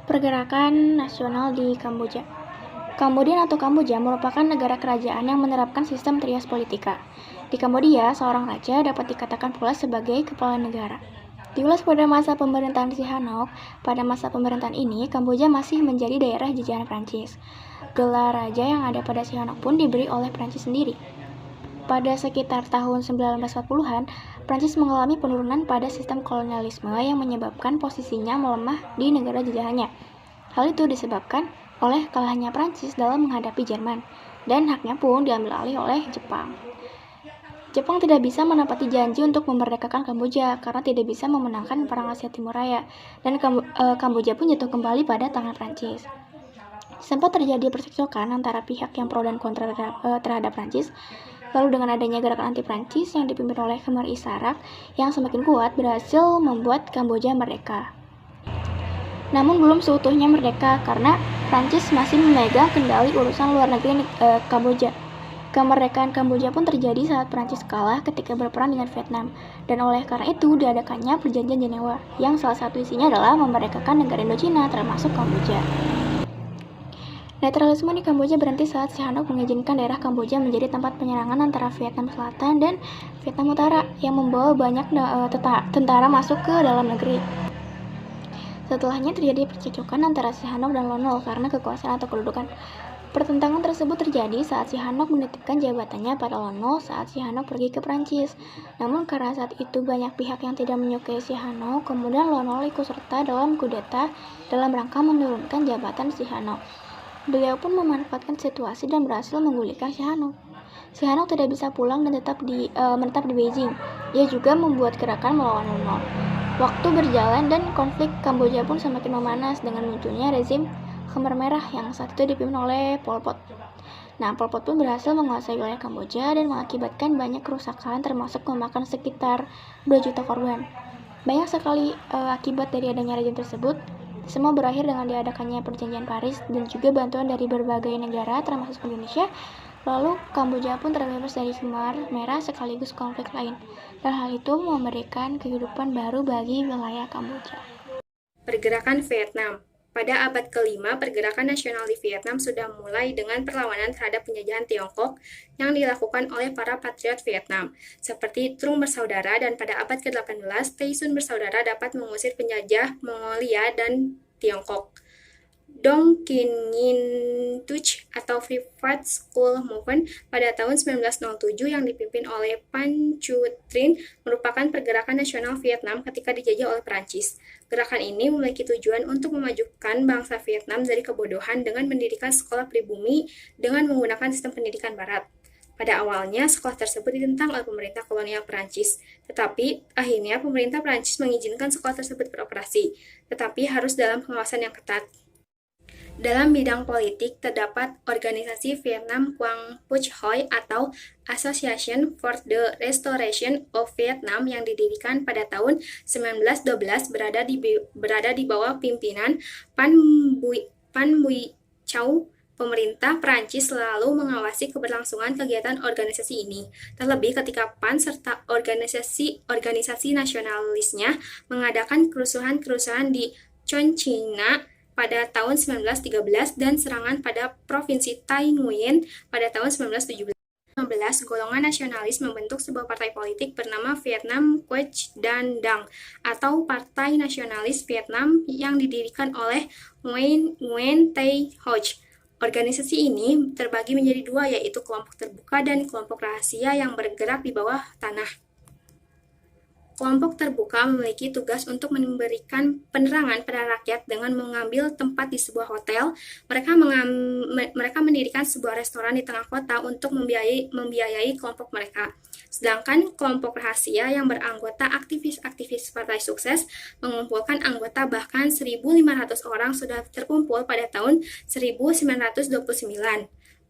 Pergerakan nasional di Kamboja. Kamboja merupakan negara kerajaan yang menerapkan sistem trias politika. Di Kamboja, seorang raja dapat dikatakan pula sebagai kepala negara. Diulas pada masa pemerintahan Sihanouk, pada masa pemerintahan ini, Kamboja masih menjadi daerah jajahan Prancis. Gelar raja yang ada pada Sihanouk pun diberi oleh Prancis sendiri. Pada sekitar tahun 1940-an, Prancis mengalami penurunan pada sistem kolonialisme yang menyebabkan posisinya melemah di negara jajahannya. Hal itu disebabkan oleh kalahnya Prancis dalam menghadapi Jerman, dan haknya pun diambil alih oleh Jepang. Jepang tidak bisa menepati janji untuk memerdekakan Kamboja karena tidak bisa memenangkan Perang Asia Timur Raya, dan Kamboja pun jatuh kembali pada tangan Prancis. Sempat terjadi percekcokan antara pihak yang pro dan kontra terhadap Prancis. Lalu dengan adanya gerakan anti-Prancis yang dipimpin oleh Khmer Issarak yang semakin kuat berhasil membuat Kamboja merdeka. Namun belum seutuhnya merdeka karena Prancis masih memegang kendali urusan luar negeri Kamboja. Kemerdekaan Kamboja pun terjadi saat Prancis kalah ketika berperang dengan Vietnam, dan oleh karena itu diadakannya Perjanjian Jenewa, yang salah satu isinya adalah memerdekakan negara Indochina termasuk Kamboja. Netralisme di Kamboja berhenti saat Sihanouk mengizinkan daerah Kamboja menjadi tempat penyerangan antara Vietnam Selatan dan Vietnam Utara yang membawa banyak tentara masuk ke dalam negeri. Setelahnya terjadi percekcokan antara Sihanouk dan Lon Nol karena kekuasaan atau kedudukan. Pertentangan tersebut terjadi saat Sihanouk menitipkan jabatannya pada Lon Nol saat Sihanouk pergi ke Prancis. Namun karena saat itu banyak pihak yang tidak menyukai Sihanouk, kemudian Lon Nol ikut serta dalam kudeta dalam rangka menurunkan jabatan Sihanouk. Beliau pun memanfaatkan situasi dan berhasil menggulingkan Sihanouk. Sihanouk tidak bisa pulang dan menetap di Beijing. Ia juga membuat gerakan melawan Lon Nol. Waktu berjalan dan konflik Kamboja pun semakin memanas dengan munculnya rezim Khmer Merah yang saat itu dipimpin oleh Pol Pot. Pol Pot pun berhasil menguasai wilayah Kamboja dan mengakibatkan banyak kerusakan termasuk memakan sekitar 2 juta korban. Banyak sekali akibat dari adanya rezim tersebut. Semua berakhir dengan diadakannya Perjanjian Paris dan juga bantuan dari berbagai negara termasuk Indonesia. Lalu Kamboja pun terbebas dari Khmer Merah sekaligus konflik lain. Dan hal itu memberikan kehidupan baru bagi wilayah Kamboja. Pergerakan Vietnam. Pada abad ke-5, pergerakan nasional di Vietnam sudah mulai dengan perlawanan terhadap penjajahan Tiongkok yang dilakukan oleh para patriot Vietnam, seperti Trung bersaudara, dan pada abad ke-18, Tay Son bersaudara dapat mengusir penjajah Mongolia dan Tiongkok. Dong Kinh Nguyen Thuc atau Free Fight School Movement pada tahun 1907 yang dipimpin oleh Phan Chu Trinh merupakan pergerakan nasional Vietnam ketika dijajah oleh Prancis. Gerakan ini memiliki tujuan untuk memajukan bangsa Vietnam dari kebodohan dengan mendirikan sekolah pribumi dengan menggunakan sistem pendidikan barat. Pada awalnya, sekolah tersebut ditentang oleh pemerintah kolonial Prancis, tetapi akhirnya pemerintah Prancis mengizinkan sekolah tersebut beroperasi, tetapi harus dalam pengawasan yang ketat. Dalam bidang politik, terdapat organisasi Vietnam Quang Puch Hoi atau Association for the Restoration of Vietnam yang didirikan pada tahun 1912 berada di bawah pimpinan Phan Bui Châu. Pemerintah Prancis selalu mengawasi keberlangsungan kegiatan organisasi ini, terlebih ketika PAN serta organisasi nasionalisnya mengadakan kerusuhan-kerusuhan di Chongqing pada tahun 1913 dan serangan pada Provinsi Thanh Nguyen pada tahun 1917. 1915, golongan nasionalis membentuk sebuah partai politik bernama Vietnam Quech Dan Dang atau Partai Nasionalis Vietnam yang didirikan oleh Nguyen Tay Hoc. Organisasi ini terbagi menjadi dua, yaitu kelompok terbuka dan kelompok rahasia yang bergerak di bawah tanah. Kelompok terbuka memiliki tugas untuk memberikan penerangan pada rakyat dengan mengambil tempat di sebuah hotel. Mereka mendirikan sebuah restoran di tengah kota untuk membiayai kelompok mereka. Sedangkan kelompok rahasia yang beranggota aktivis-aktivis partai sukses mengumpulkan anggota, bahkan 1.500 orang sudah terkumpul pada tahun 1929.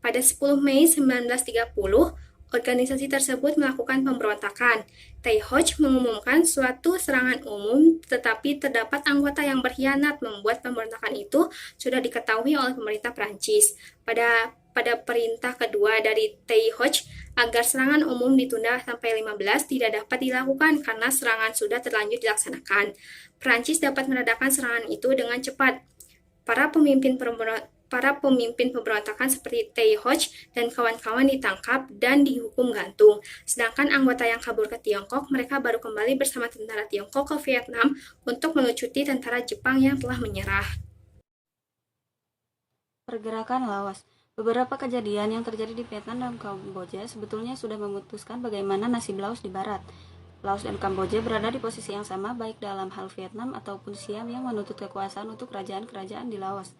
Pada 10 Mei 1930, organisasi tersebut melakukan pemberontakan. Tay Hoch mengumumkan suatu serangan umum, tetapi terdapat anggota yang berkhianat membuat pemberontakan itu sudah diketahui oleh pemerintah Prancis. Pada perintah kedua dari Tay Hoch agar serangan umum ditunda sampai 15 tidak dapat dilakukan karena serangan sudah terlanjur dilaksanakan. Prancis dapat meredakan serangan itu dengan cepat. Para pemimpin pemberontakan seperti Tay Hoch dan kawan-kawan ditangkap dan dihukum gantung. Sedangkan anggota yang kabur ke Tiongkok, mereka baru kembali bersama tentara Tiongkok ke Vietnam untuk melucuti tentara Jepang yang telah menyerah. Pergerakan Laos. Beberapa kejadian yang terjadi di Vietnam dan Kamboja sebetulnya sudah memutuskan bagaimana nasib Laos di barat. Laos dan Kamboja berada di posisi yang sama baik dalam hal Vietnam ataupun Siam yang menuntut kekuasaan untuk kerajaan-kerajaan di Laos.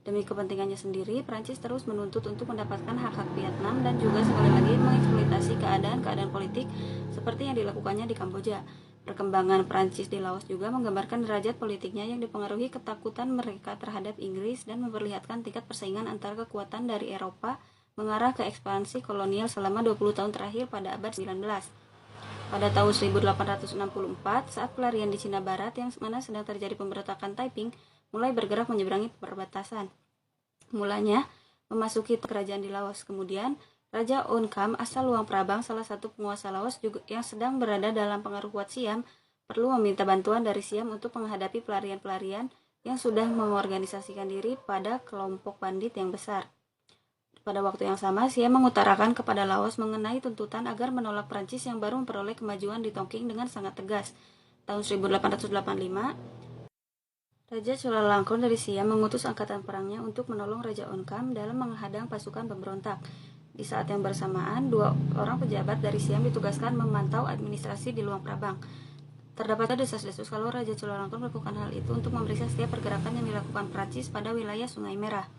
Demi kepentingannya sendiri, Prancis terus menuntut untuk mendapatkan hak-hak Vietnam dan juga sekali lagi mengeksploitasi keadaan-keadaan politik seperti yang dilakukannya di Kamboja. Perkembangan Prancis di Laos juga menggambarkan derajat politiknya yang dipengaruhi ketakutan mereka terhadap Inggris dan memperlihatkan tingkat persaingan antara kekuatan dari Eropa mengarah ke ekspansi kolonial selama 20 tahun terakhir pada abad 19. Pada tahun 1864, saat pelarian di Cina Barat yang mana sedang terjadi pemberontakan Taiping, mulai bergerak menyeberangi perbatasan. Mulanya, memasuki kerajaan di Laos. Kemudian, Raja On Kam asal Luang Prabang, salah satu penguasa Laos juga yang sedang berada dalam pengaruh kuat Siam, perlu meminta bantuan dari Siam untuk menghadapi pelarian-pelarian yang sudah mengorganisasikan diri pada kelompok bandit yang besar. Pada waktu yang sama, Siam mengutarakan kepada Laos mengenai tuntutan agar menolak Prancis yang baru memperoleh kemajuan di Tonkin dengan sangat tegas. Tahun 1885, Raja Chulalongkorn dari Siam mengutus angkatan perangnya untuk menolong Raja Onkam dalam menghadang pasukan pemberontak. Di saat yang bersamaan, 2 orang pejabat dari Siam ditugaskan memantau administrasi di Luang Prabang. Terdapat desas-desus kalau Raja Chulalongkorn melakukan hal itu untuk memeriksa setiap pergerakan yang dilakukan Prancis pada wilayah Sungai Merah,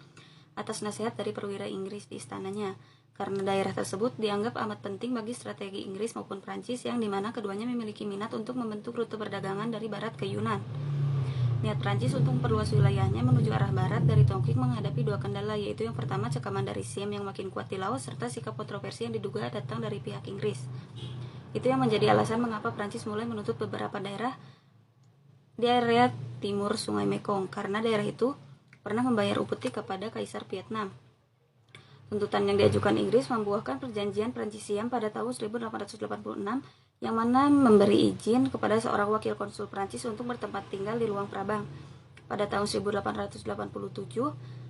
atas nasihat dari perwira Inggris di istananya, karena daerah tersebut dianggap amat penting bagi strategi Inggris maupun Prancis yang dimana keduanya memiliki minat untuk membentuk rute perdagangan dari barat ke Yunan. Niat Prancis untuk memperluas wilayahnya menuju arah barat dari Tonkin menghadapi 2 kendala, yaitu yang pertama cekaman dari Siam yang makin kuat di Laos serta sikap kontroversi yang diduga datang dari pihak Inggris. Itu yang menjadi alasan mengapa Prancis mulai menutup beberapa daerah di area timur Sungai Mekong, karena daerah itu pernah membayar upeti kepada Kaisar Vietnam. Tuntutan yang diajukan Inggris membuahkan perjanjian Prancis-Siam pada tahun 1886 yang mana memberi izin kepada seorang wakil konsul Prancis untuk bertempat tinggal di Luang Prabang. Pada tahun 1887,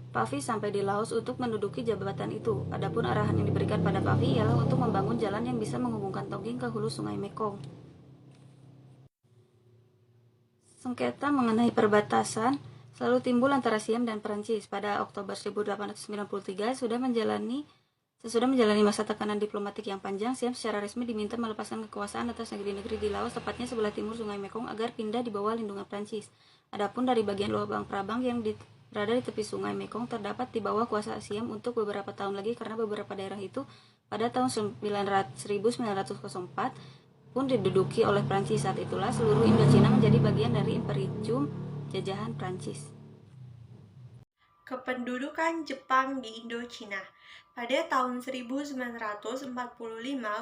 Pavi sampai di Laos untuk menduduki jabatan itu. Adapun arahan yang diberikan pada Pavi ialah untuk membangun jalan yang bisa menghubungkan Tonkin ke hulu Sungai Mekong. Sengketa mengenai perbatasan selalu timbul antara Siam dan Prancis. Pada Oktober 1893 sesudah menjalani masa tekanan diplomatik yang panjang, Siam secara resmi diminta melepaskan kekuasaan atas negeri-negeri di Laos, tepatnya sebelah timur Sungai Mekong, agar pindah di bawah lindungan Prancis. Adapun dari bagian Luang Prabang yang berada di tepi Sungai Mekong terdapat di bawah kuasa Siam untuk beberapa tahun lagi, karena beberapa daerah itu pada tahun 1904 pun diduduki oleh Prancis. Saat itulah seluruh Indochina menjadi bagian dari imperium jajahan Prancis. Kependudukan Jepang di Indochina. Pada tahun 1945,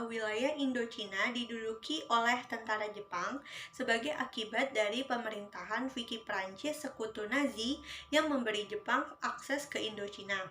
wilayah Indochina diduduki oleh tentara Jepang sebagai akibat dari pemerintahan Vichy Prancis sekutu Nazi yang memberi Jepang akses ke Indochina.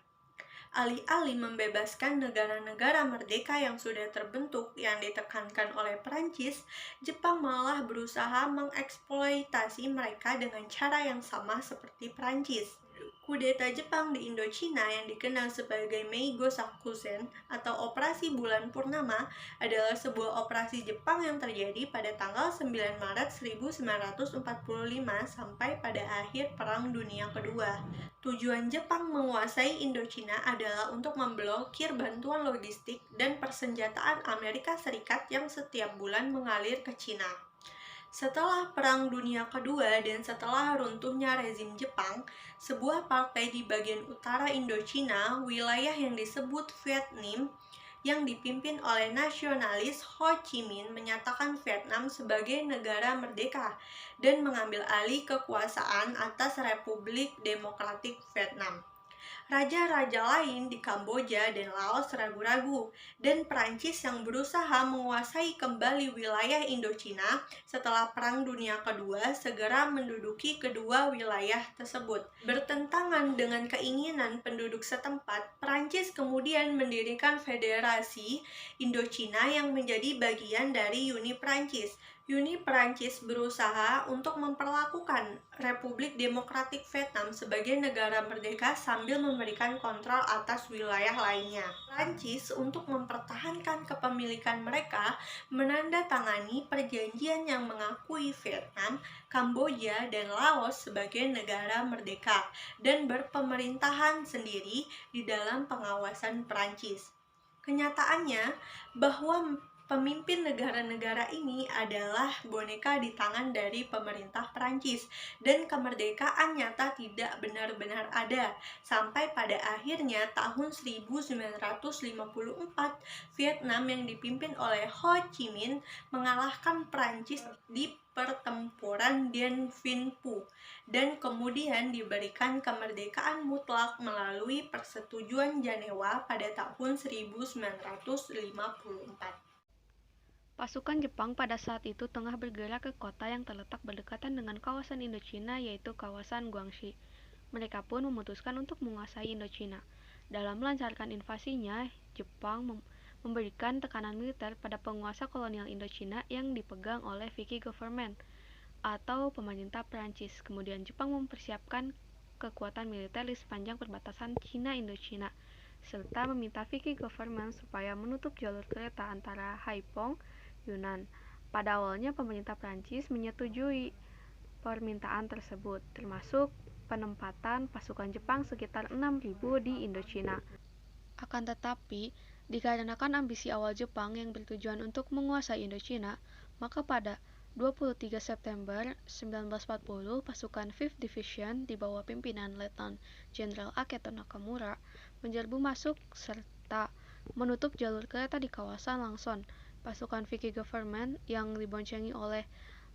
Alih-alih membebaskan negara-negara merdeka yang sudah terbentuk yang ditekankan oleh Prancis, Jepang malah berusaha mengeksploitasi mereka dengan cara yang sama seperti Prancis. Kudeta Jepang di Indochina yang dikenal sebagai Meigo Sakusen atau Operasi Bulan Purnama adalah sebuah operasi Jepang yang terjadi pada tanggal 9 Maret 1945 sampai pada akhir Perang Dunia Kedua. Tujuan Jepang menguasai Indochina adalah untuk memblokir bantuan logistik dan persenjataan Amerika Serikat yang setiap bulan mengalir ke Cina. Setelah Perang Dunia Kedua dan setelah runtuhnya rezim Jepang, sebuah partai di bagian utara Indochina, wilayah yang disebut Vietnam, yang dipimpin oleh nasionalis Ho Chi Minh menyatakan Vietnam sebagai negara merdeka dan mengambil alih kekuasaan atas Republik Demokratik Vietnam. Raja-raja lain di Kamboja dan Laos ragu-ragu, dan Prancis yang berusaha menguasai kembali wilayah Indochina setelah Perang Dunia Kedua segera menduduki kedua wilayah tersebut. Bertentangan dengan keinginan penduduk setempat, Prancis kemudian mendirikan Federasi Indochina yang menjadi bagian dari Uni Prancis. Uni Prancis berusaha untuk memperlakukan Republik Demokratik Vietnam sebagai negara merdeka sambil memberikan kontrol atas wilayah lainnya. Prancis untuk mempertahankan kepemilikan mereka menandatangani perjanjian yang mengakui Vietnam, Kamboja, dan Laos sebagai negara merdeka dan berpemerintahan sendiri di dalam pengawasan Prancis. Kenyataannya bahwa pemimpin negara-negara ini adalah boneka di tangan dari pemerintah Prancis, dan kemerdekaan nyata tidak benar-benar ada. Sampai pada akhirnya tahun 1954, Vietnam yang dipimpin oleh Ho Chi Minh mengalahkan Prancis di pertempuran Dien Bien Phu dan kemudian diberikan kemerdekaan mutlak melalui Persetujuan Jenewa pada tahun 1954. Pasukan Jepang pada saat itu tengah bergerak ke kota yang terletak berdekatan dengan kawasan Indochina, yaitu kawasan Guangxi. Mereka pun memutuskan untuk menguasai Indochina. Dalam melancarkan invasinya, Jepang memberikan tekanan militer pada penguasa kolonial Indochina yang dipegang oleh Vichy Government atau pemerintah Prancis. Kemudian Jepang mempersiapkan kekuatan militer di sepanjang perbatasan Cina-Indochina, serta meminta Vichy Government supaya menutup jalur kereta antara Haiphong, Yunnan. Pada awalnya pemerintah Prancis menyetujui permintaan tersebut, termasuk penempatan pasukan Jepang sekitar 6.000 di Indochina. Akan tetapi, dikarenakan ambisi awal Jepang yang bertujuan untuk menguasai Indochina, maka pada 23 September 1940, pasukan 5th Division di bawah pimpinan Letnan Jenderal Aketo Nakamura menyerbu masuk serta menutup jalur kereta di kawasan Langson. Pasukan Vichy Government yang diboncengi oleh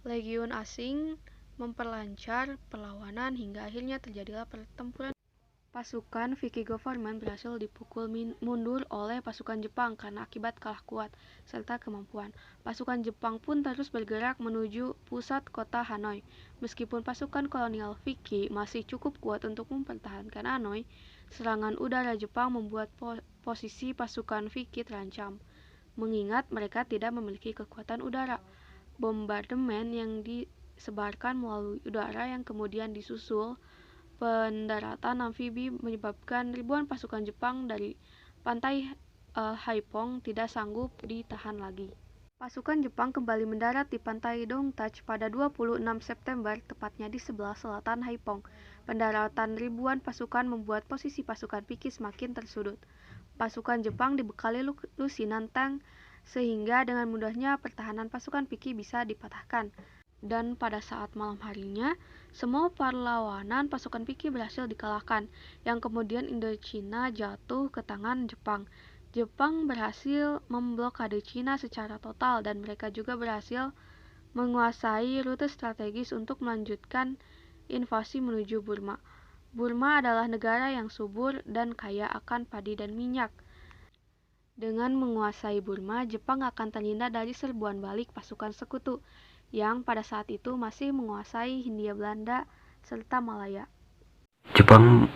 legiun asing memperlancar perlawanan hingga akhirnya terjadilah pertempuran. Pasukan Vichy Government berhasil dipukul mundur oleh pasukan Jepang karena akibat kalah kuat serta kemampuan. Pasukan Jepang pun terus bergerak menuju pusat kota Hanoi. Meskipun pasukan kolonial Vichy masih cukup kuat untuk mempertahankan Hanoi, serangan udara Jepang membuat posisi pasukan Vichy terancam. Mengingat mereka tidak memiliki kekuatan udara, bombardemen yang disebarkan melalui udara yang kemudian disusul pendaratan amfibi menyebabkan ribuan pasukan Jepang dari pantai Haiphong tidak sanggup ditahan lagi. Pasukan Jepang kembali mendarat di pantai Dongtach pada 26 September, tepatnya di sebelah selatan Haiphong. Pendaratan ribuan pasukan membuat posisi pasukan Vichy semakin tersudut. Pasukan Jepang dibekali lusinan tank sehingga dengan mudahnya pertahanan pasukan Vichy bisa dipatahkan. Dan pada saat malam harinya, semua perlawanan pasukan Vichy berhasil dikalahkan, yang kemudian Indochina jatuh ke tangan Jepang. Jepang berhasil memblokade Cina secara total dan mereka juga berhasil menguasai rute strategis untuk melanjutkan invasi menuju Burma. Burma adalah negara yang subur dan kaya akan padi dan minyak. Dengan menguasai Burma, Jepang akan terhindar dari serbuan balik pasukan sekutu yang pada saat itu masih menguasai Hindia Belanda serta Malaya. Jepang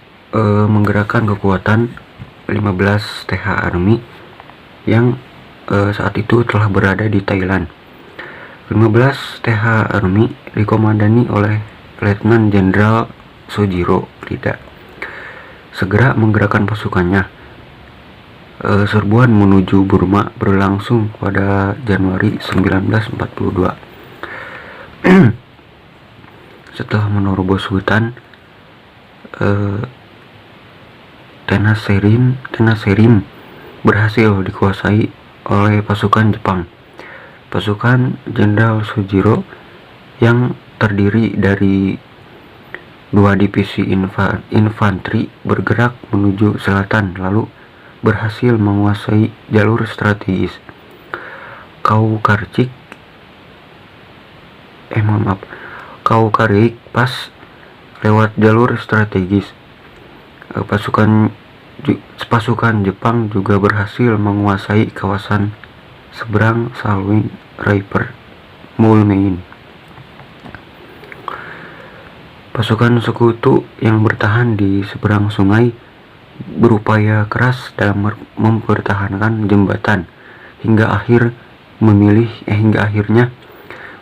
menggerakkan kekuatan 15 TH Army yang saat itu telah berada di Thailand. 15 TH Army dikomandani oleh Letnan Jenderal Sojiro Rida. Segera menggerakkan pasukannya. Serbuan menuju Burma berlangsung pada Januari 1942. Setelah menerobos hutan, Tenasserim berhasil dikuasai oleh pasukan Jepang. Pasukan Jenderal Sojiro yang terdiri dari 2 divisi infanteri bergerak menuju selatan, lalu berhasil menguasai jalur strategis Kaukarik Pass lewat jalur strategis. Pasukan Jepang juga berhasil menguasai kawasan seberang Salween River, Mulmain. Pasukan sekutu yang bertahan di seberang sungai berupaya keras dalam mempertahankan jembatan hingga akhirnya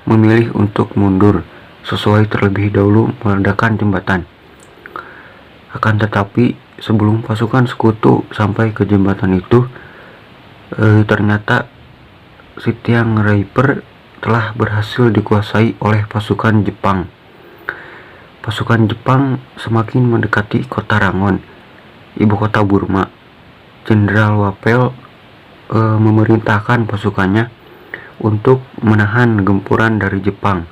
memilih untuk mundur sesuai terlebih dahulu meledakkan jembatan. Akan tetapi sebelum pasukan sekutu sampai ke jembatan itu, ternyata Sitiang River telah berhasil dikuasai oleh pasukan Jepang. Pasukan Jepang semakin mendekati kota Rangon, ibu kota Burma. Jenderal Wapel memerintahkan pasukannya untuk menahan gempuran dari Jepang,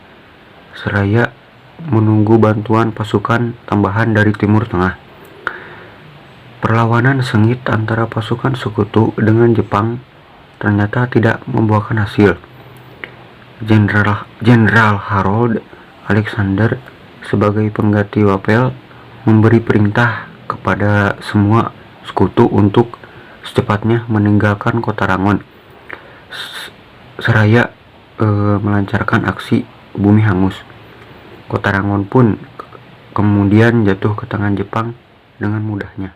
seraya menunggu bantuan pasukan tambahan dari Timur Tengah. Perlawanan sengit antara pasukan sekutu dengan Jepang ternyata tidak membuahkan hasil. Jenderal Harold Alexander sebagai pengganti Wapel memberi perintah kepada semua sekutu untuk secepatnya meninggalkan kota Rangon, seraya melancarkan aksi bumi hangus. Kota Rangon pun kemudian jatuh ke tangan Jepang dengan mudahnya.